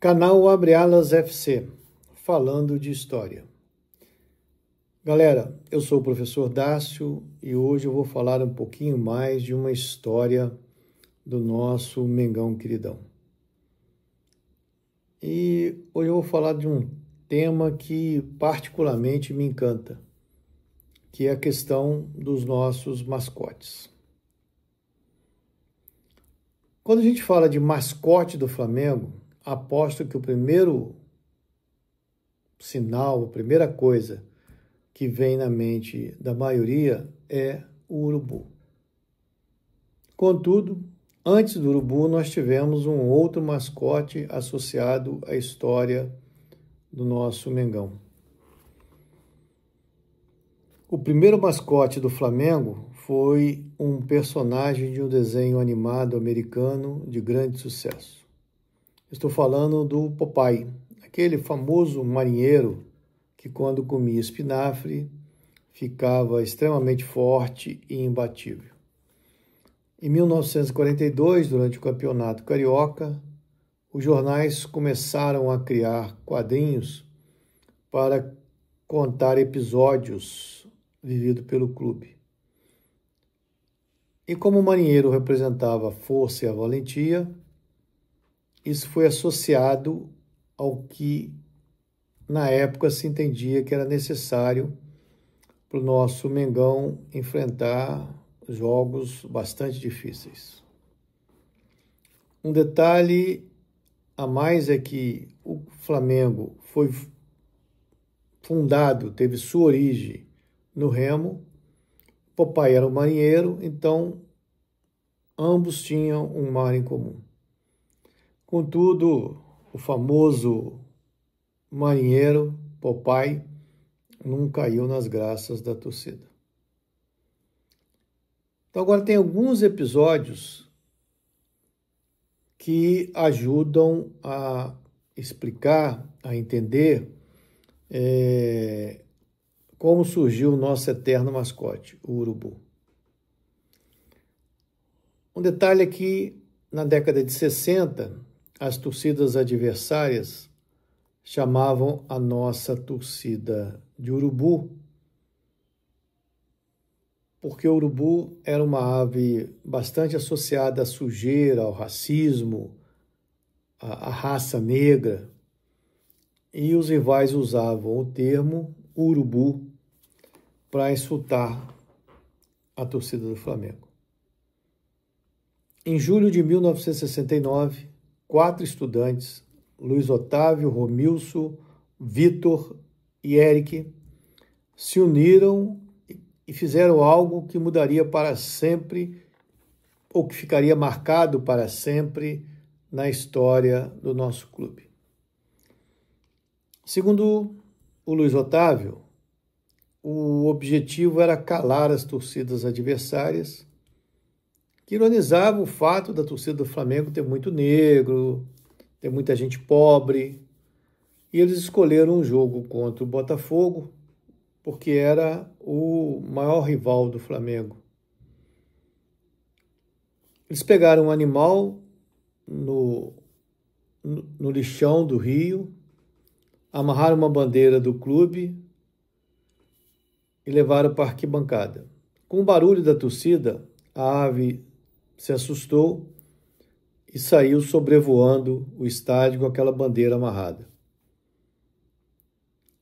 Canal Abre Alas FC, falando de história. Galera, eu sou o professor Dácio e hoje eu vou falar um pouquinho mais de uma história do nosso Mengão queridão. E hoje eu vou falar de um tema que particularmente me encanta, que é a questão dos nossos mascotes. Quando a gente fala de mascote do Flamengo, aposto que o primeiro sinal, a primeira coisa que vem na mente da maioria é o urubu. Contudo, antes do urubu, nós tivemos um outro mascote associado à história do nosso Mengão. O primeiro mascote do Flamengo foi um personagem de um desenho animado americano de grande sucesso. Estou falando do Popeye, aquele famoso marinheiro que, quando comia espinafre, ficava extremamente forte e imbatível. Em 1942, durante o Campeonato Carioca, os jornais começaram a criar quadrinhos para contar episódios vividos pelo clube. E como o marinheiro representava a força e a valentia, isso foi associado ao que na época se entendia que era necessário para o nosso Mengão enfrentar jogos bastante difíceis. Um detalhe a mais é que o Flamengo foi fundado, teve sua origem no remo, Popeye era um marinheiro, então ambos tinham um mar em comum. Contudo, o famoso marinheiro Popeye não caiu nas graças da torcida. Então agora tem alguns episódios que ajudam a explicar, a entender como surgiu o nosso eterno mascote, o urubu. Um detalhe é que na década de 60, as torcidas adversárias chamavam a nossa torcida de urubu, porque o urubu era uma ave bastante associada à sujeira, ao racismo, à raça negra, e os rivais usavam o termo urubu para insultar a torcida do Flamengo. Em julho de 1969, 4 estudantes, Luiz Otávio, Romilson, Vitor e Eric, se uniram e fizeram algo que mudaria para sempre, ou que ficaria marcado para sempre na história do nosso clube. Segundo o Luiz Otávio, o objetivo era calar as torcidas adversárias, que ironizavam o fato da torcida do Flamengo ter muito negro, ter muita gente pobre, e eles escolheram um jogo contra o Botafogo, porque era o maior rival do Flamengo. Eles pegaram um animal no lixão do rio, amarraram uma bandeira do clube e levaram para a arquibancada. Com o barulho da torcida, a ave se assustou e saiu sobrevoando o estádio com aquela bandeira amarrada.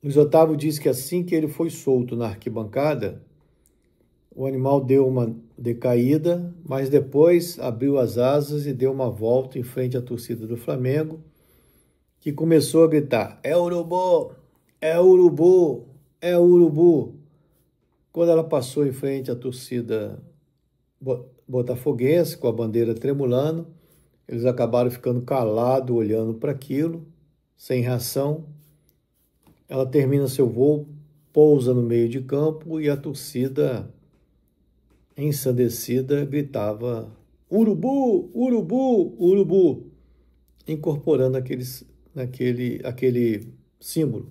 Luiz Otávio disse que assim que ele foi solto na arquibancada, o animal deu uma decaída, mas depois abriu as asas e deu uma volta em frente à torcida do Flamengo, que começou a gritar: "É urubu! É urubu! É urubu!" Quando ela passou em frente à torcida botafoguense, com a bandeira tremulando, eles acabaram ficando calados, olhando para aquilo, sem reação. Ela termina seu voo, pousa no meio de campo e a torcida, ensandecida, gritava: "Urubu! Urubu! Urubu!", incorporando aquele símbolo.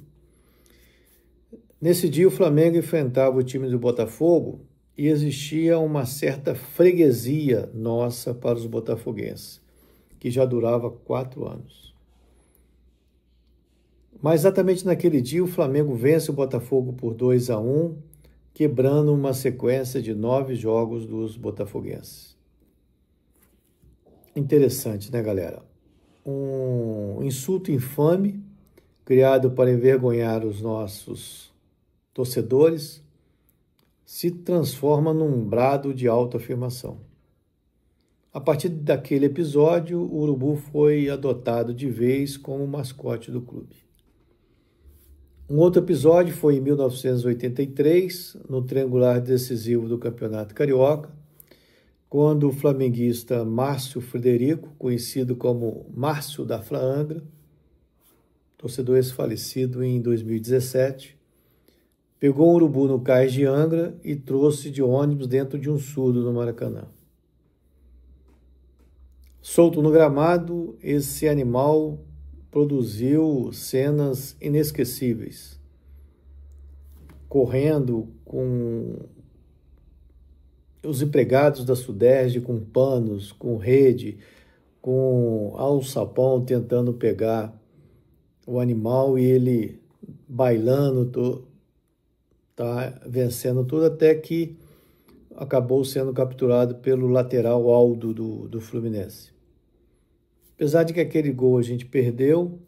Nesse dia, o Flamengo enfrentava o time do Botafogo e existia uma certa freguesia nossa para os botafoguenses, que já durava 4 anos. Mas exatamente naquele dia o Flamengo vence o Botafogo por 2-1, quebrando uma sequência de 9 jogos dos botafoguenses. Interessante, né, galera? Um insulto infame criado para envergonhar os nossos torcedores se transforma num brado de autoafirmação. A partir daquele episódio, o Urubu foi adotado de vez como mascote do clube. Um outro episódio foi em 1983, no triangular decisivo do Campeonato Carioca, quando o flamenguista Márcio Frederico, conhecido como Márcio da Fla-Angra, torcedor ex-falecido em 2017, pegou o Urubu no cais de Angra e trouxe de ônibus dentro de um surdo no Maracanã. Solto no gramado, esse animal produziu cenas inesquecíveis, correndo com os empregados da Suderj com panos, com rede, com alçapão tentando pegar o animal e ele bailando, vencendo tudo, até que acabou sendo capturado pelo lateral Aldo do Fluminense. Apesar de que aquele gol a gente perdeu,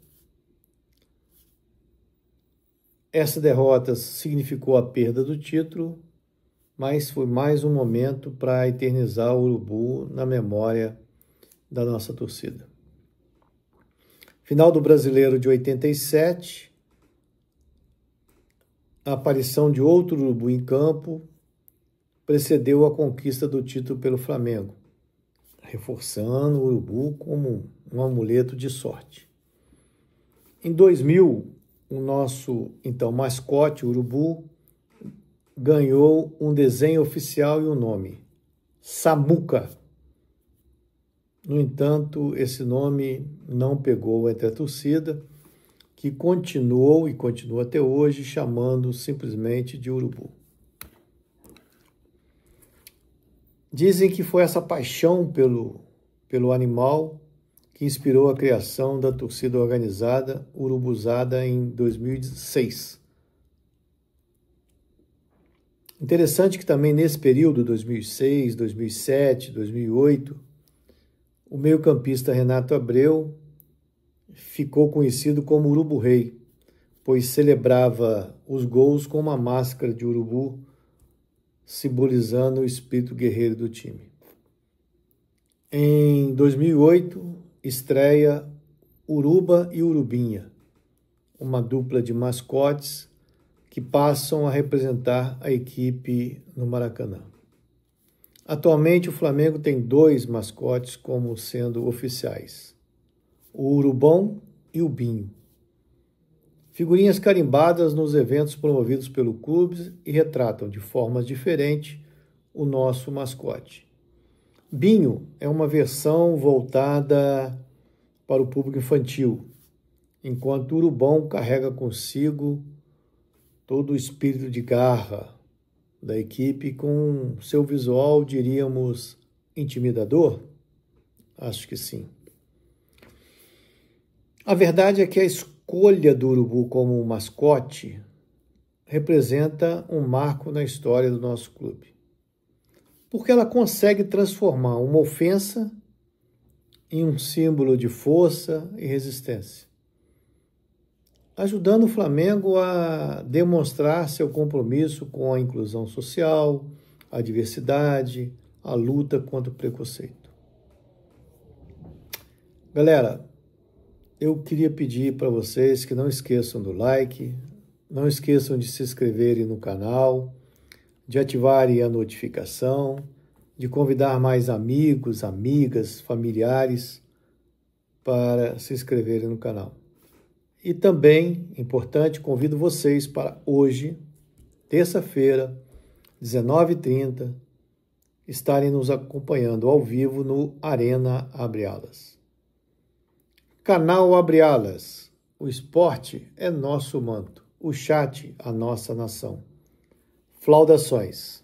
essa derrota significou a perda do título, mas foi mais um momento para eternizar o Urubu na memória da nossa torcida. Final do Brasileiro de 87, a aparição de outro Urubu em campo precedeu a conquista do título pelo Flamengo, reforçando o Urubu como um amuleto de sorte. Em 2000, o nosso, então, mascote, Urubu, ganhou um desenho oficial e um nome, Samuca. No entanto, esse nome não pegou entre a torcida, que continuou e continua até hoje chamando simplesmente de Urubu. Dizem que foi essa paixão pelo animal que inspirou a criação da torcida organizada Urubuzada em 2006. Interessante que também nesse período, 2006, 2007, 2008, o meio-campista Renato Abreu ficou conhecido como Urubu Rei, pois celebrava os gols com uma máscara de urubu, simbolizando o espírito guerreiro do time. Em 2008, estreia Uruba e Urubinha, uma dupla de mascotes que passam a representar a equipe no Maracanã. Atualmente, o Flamengo tem 2 mascotes como sendo oficiais, o Urubão e o Binho. Figurinhas carimbadas nos eventos promovidos pelo clube e retratam de formas diferentes o nosso mascote. Binho é uma versão voltada para o público infantil, enquanto o Urubão carrega consigo todo o espírito de garra da equipe com seu visual, diríamos, intimidador? Acho que sim. A verdade é que a escolha do Urubu como mascote representa um marco na história do nosso clube, porque ela consegue transformar uma ofensa em um símbolo de força e resistência, ajudando o Flamengo a demonstrar seu compromisso com a inclusão social, a diversidade, a luta contra o preconceito. Galera, eu queria pedir para vocês que não esqueçam do like, não esqueçam de se inscreverem no canal, de ativarem a notificação, de convidar mais amigos, amigas, familiares para se inscreverem no canal. E também, importante, convido vocês para hoje, terça-feira, 19h30, estarem nos acompanhando ao vivo no Arena Abre Alas. Canal Abre Alas. O esporte é nosso manto, o chat a nossa nação. Flaudações.